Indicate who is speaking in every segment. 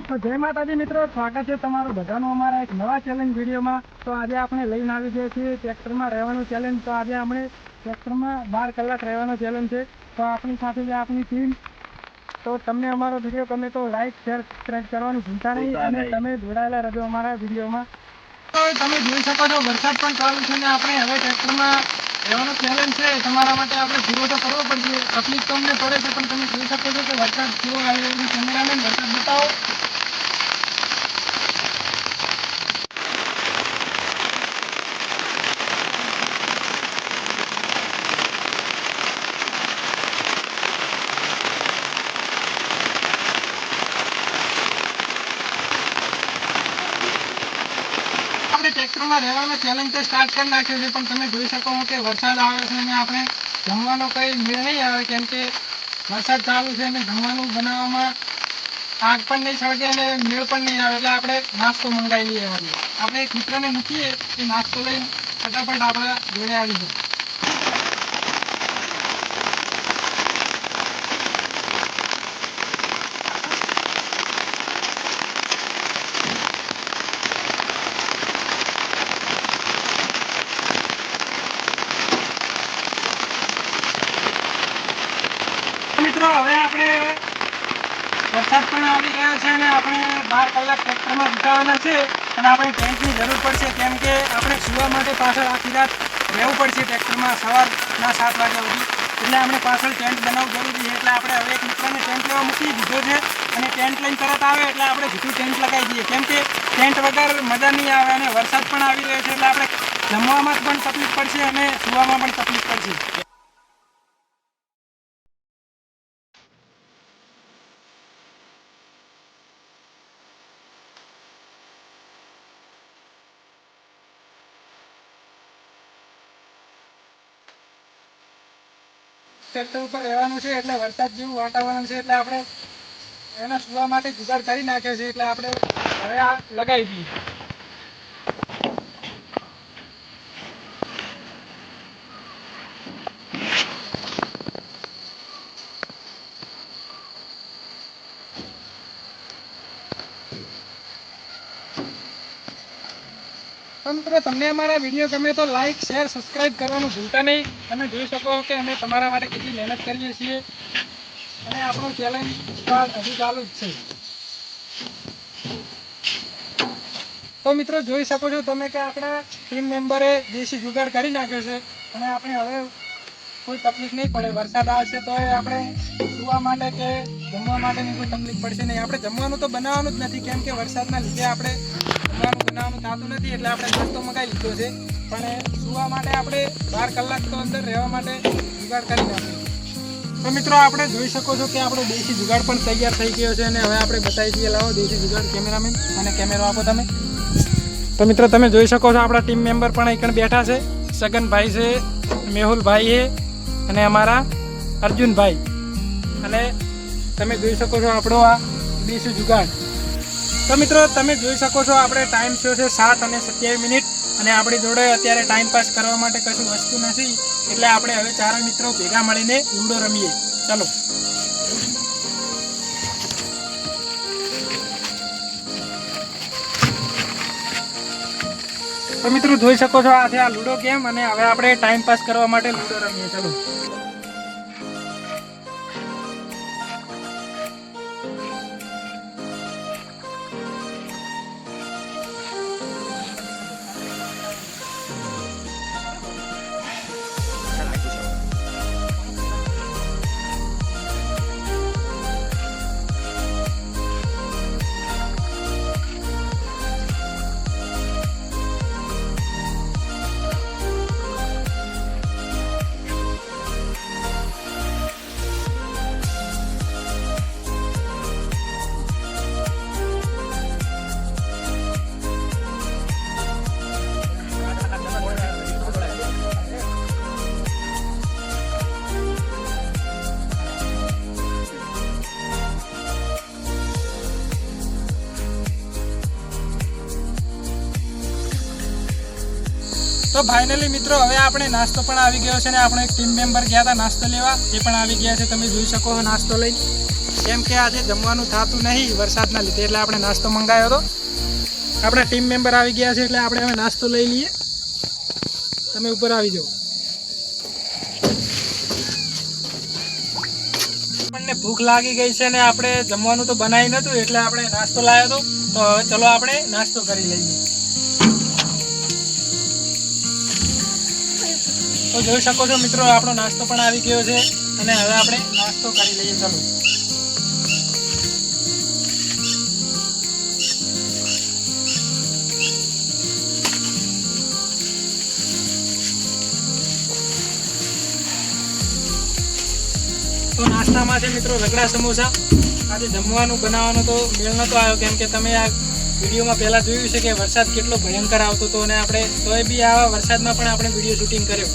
Speaker 1: તો જય માતાજી મિત્રો, સ્વાગત છે તમારું બધાનું અમારા એક નવા ચેલેન્જ વિડીયોમાં। તો આજે આપણે લઈને આવી ગયા છીએ ટ્રેક્ટરમાં રહેવાનું ચેલેન્જ। તો આજે આપણે ટ્રેક્ટરમાં 12 કલાક રહેવાનો ચેલેન્જ છે। તો આપણી સાથે છે આપણી ટીમ। તો તમને અમારો વિડીયો ગમે તો લાઈક શેર સબસ્ક્રાઈબ કરવાનું ભૂલતા નહીં અને તમે જોડાયેલા રહેજો અમારા વિડીયોમાં। તો તમે જોઈ શકો છો વરસાદ પણ ચાલુ છે ને આપણે હવે ટ્રેક્ટરમાં રહેવાનો ચેલેન્જ છે। તમારા માટે આપણે પૂરો તો કરવો પડશે। તકલીફ તો અમને પડે છે પણ તમે જોઈ શકો છો કે વરસાદ કેવો આવી રહ્યો છે। કેમેરામેન વરસાદ બતાવો। ટ્રેક્ટરમાં રહેવાનો ચેલેન્જ તો સ્ટાર્ટ કરી નાખ્યો છે પણ તમે જોઈ શકો કે વરસાદ આવે છે અને આપણે જમવાનો કંઈ મેળ નહીં આવે કેમ કે વરસાદ ચાલુ છે અને જમવાનું બનાવવામાં આગ પણ નહીં સળગે અને મેળ પણ નહીં આવે એટલે આપણે નાસ્તો મંગાવી લઈએ। આપણે એક મિત્રને મૂકીએ કે નાસ્તો લઈને ફટાફટ આપણે જોડે આવી જાય। મિત્રો હવે આપણે વરસાદ પણ આવી ગયો છે અને આપણે 12 કલાક ટ્રેક્ટરમાં વિતાવવાના છે અને આપણે ટેન્ટની જરૂર પડશે કેમ કે આપણે સુવા માટે પાછળ આખી રાત રહેવું પડશે ટ્રેક્ટરમાં સવારના 7 વાગ્યા સુધી। એટલે આપણે પાછળ ટેન્ટ બનાવવું જરૂરી છે। એટલે આપણે હવે એક મિત્રને ટેન્ટ લેવા મૂકી દીધો છે અને ટેન્ટ લઈને તરત આવે એટલે આપણે બીજું ટેન્ટ લગાવી દઈએ કેમ કે ટેન્ટ વગર મજા નહીં આવે અને વરસાદ પણ આવી રહ્યો છે એટલે આપણે જમવામાં પણ તકલીફ પડશે અને સુવામાં પણ તકલીફ પડશે। ટ્રેક્ટર ઉપર રહેવાનું છે એટલે વરસાદ જેવું વાતાવરણ છે એટલે આપણે એના સુવા માટે જુગાડ કરી નાખ્યો છે એટલે આપણે હવે આ લગાવી દઈએ। તો મિત્રો તમને અમારા વિડીયો ગમે તો લાઈક શેર સબસ્ક્રાઈબ કરવાનું ભૂલતા નહીં। તમે જોઈ શકો કે અમે તમારા માટે કેટલી મહેનત કરીએ છીએ અને આપણો ચેલેન્જ હજુ ચાલુ જ છે। તો મિત્રો જોઈ શકો છો તમે કે આપણા ટીમ મેમ્બરે દેશી જુગાડ કરી નાખ્યો છે અને આપણે હવે કોઈ તકલીફ નહીં પડે। વરસાદ આવશે તો આપણે સુવા માટે કે જમવા માટેની કોઈ તકલીફ પડશે નહીં। આપણે જમવાનું તો બનાવવાનું જ નથી કેમ કે વરસાદના લીધે આપણે જમવાનું બનાવવાનું થતું નથી એટલે આપણે નાસ્તો મંગાવી લીધો છે પણ સુવા માટે આપણે 12 કલાક તો અંદર રહેવા માટે જુગાડ કરી નાખ્યો। તો મિત્રો આપણે જોઈ શકો છો કે આપણો દેશી જુગાડ પણ તૈયાર થઈ ગયો છે અને હવે આપણે બતાવી દઈએ। લાવો દેશી જુગાડ કેમેરામેન અને કેમેરો આપો તમે। તો મિત્રો તમે જોઈ શકો છો આપણા ટીમ મેમ્બર પણ અહીં બેઠા છે। સગનભાઈ છે, મેહુલભાઈ છે અને અમારા અર્જુનભાઈ અને તમે જોઈ શકો છો આપણો આ દેશી જુગાડ। તો મિત્રો તમે જોઈ શકો છો આપણે ટાઈમ થયો છે 7:27 અને આપણી જોડે અત્યારે ટાઈમ પાસ કરવા માટે કશું વસ્તુ નથી એટલે આપણે હવે ચારે મિત્રો ભેગા મળીને લૂડો રમીએ। ચાલો તો મિત્રો જોઈ શકો છો આ છે આ લૂડો ગેમ અને હવે આપણે ટાઈમ પાસ કરવા માટે લૂડો રમીએ। ચાલો તો ફાઇનલી મિત્રો હવે આપણે નાસ્તો પણ આવી ગયો છે ને આપણો એક ટીમ મેમ્બર ગયા હતા નાસ્તો લેવા એ પણ આવી ગયા છે। તમે જોઈ શકો છો નાસ્તો લઈને। કેમ કે આજે જમવાનું થતું નહીં વરસાદના લીધે, એટલે આપણે નાસ્તો મંગાવ્યો હતો. આપણા ટીમ મેમ્બર આવી ગયા છે એટલે આપણે હવે નાસ્તો લઈ લઈએ. તમે ઉપર આવી જાઓ. આપણને ભૂખ લાગી ગઈ છે ને આપણે જમવાનું તો બનાવી નહોતું એટલે આપણે નાસ્તો લાવ્યો હતો. તો હવે ચલો આપણે નાસ્તો કરી લઈએ. તો જોઈ શકો છો મિત્રો, આપણો નાસ્તો પણ આવી ગયો છે અને હવે આપણે નાસ્તો કરી લઈએ. ચલો. તો નાસ્તામાં છે મિત્રો રગડા સમોસા. આજે જમવાનું બનાવવાનો તો મેળ નહોતો આવ્યો, કેમ કે તમે આ વિડીયોમાં પહેલાં જોયું છે કે વરસાદ કેટલો ભયંકર આવતો હતો અને આપણે તોય બી આવા વરસાદમાં પણ આપણે વિડીયો શૂટિંગ કર્યો.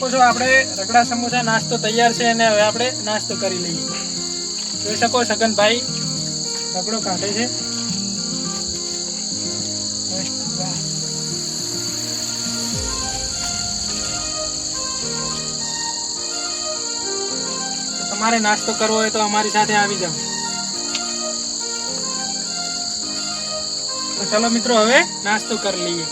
Speaker 1: શકો છો આપણે રગડા સમોસા નાસ્તો તૈયાર છે અને હવે આપણે નાસ્તો કરી લઈએ. જોઈ શકો સગનભાઈ રગડો કાઢે છે. તમારે નાસ્તો કરવો હોય તો અમારી સાથે આવી જાઓ. તો ચલો મિત્રો હવે નાસ્તો કરી લઈએ.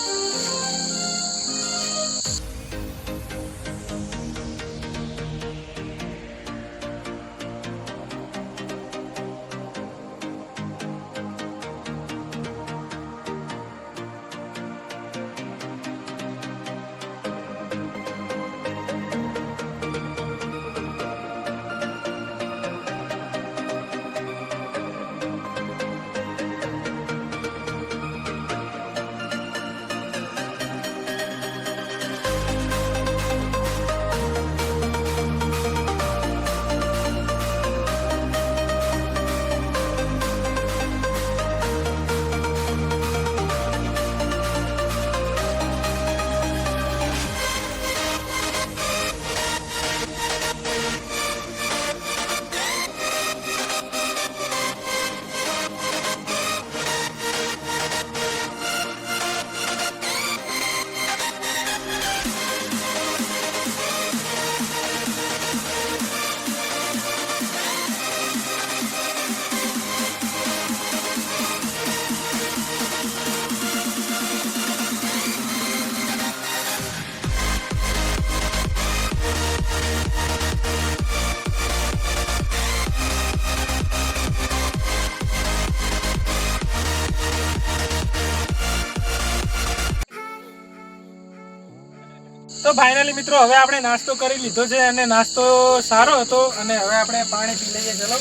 Speaker 1: તો ફાઇનલી મિત્રો હવે આપણે નાસ્તો કરી લીધો છે અને નાસ્તો સારો હતો અને હવે આપણે પાણી પી લઈએ. ચલો.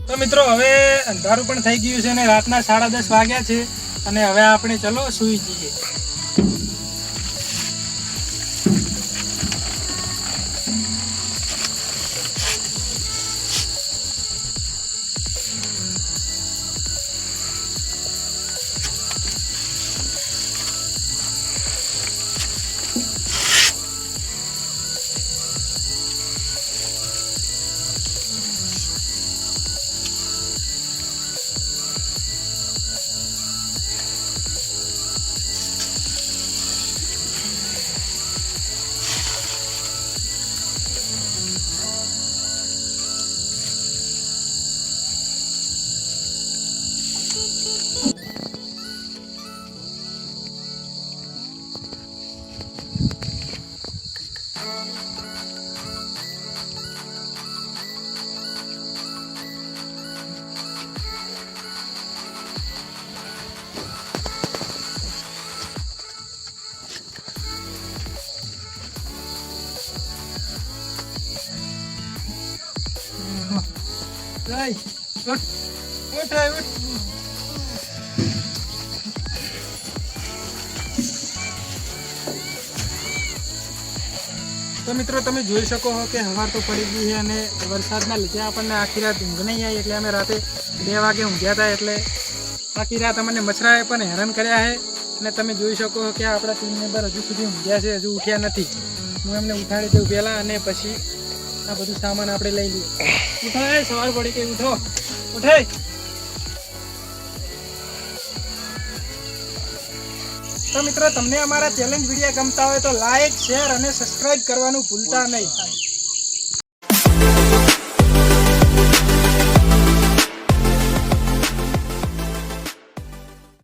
Speaker 1: તો મિત્રો હવે અંધારું પણ થઈ ગયું છે અને રાતના 10:30 વાગ્યા છે અને હવે આપણે ચલો સૂઈ જઈએ. Đây, uất, uất đây, uất. તો મિત્રો તમે જોઈ શકો છો કે હવાર તો પડી ગઈ છે અને વરસાદના લીધે આપણને આખી રાત ઊંઘ નહીં આવી, એટલે અમે રાતે 2 વાગે ઊંઘ્યા હતા. એટલે આખી રાત અમને મચ્છરાએ પણ હેરાન કર્યા છે. અને તમે જોઈ શકો છો કે આપણા ટીમ મેમ્બર હજુ સુધી ઊંઘ્યા છે, હજુ ઉઠ્યા નથી. હું એમને ઉઠાડી દઉં પહેલાં અને પછી આ બધું સામાન આપણે લઈ લઈએ. ઉઠાય, સવાર પડી ગઈ, ઉઠો, ઉઠાય. તો મિત્રો તમને અમારા ચેલેન્જ વિડીયો ગમતા હોય તો લાઈક, શેર અને સબસ્ક્રાઇબ કરવાનું ભૂલતા નહીં.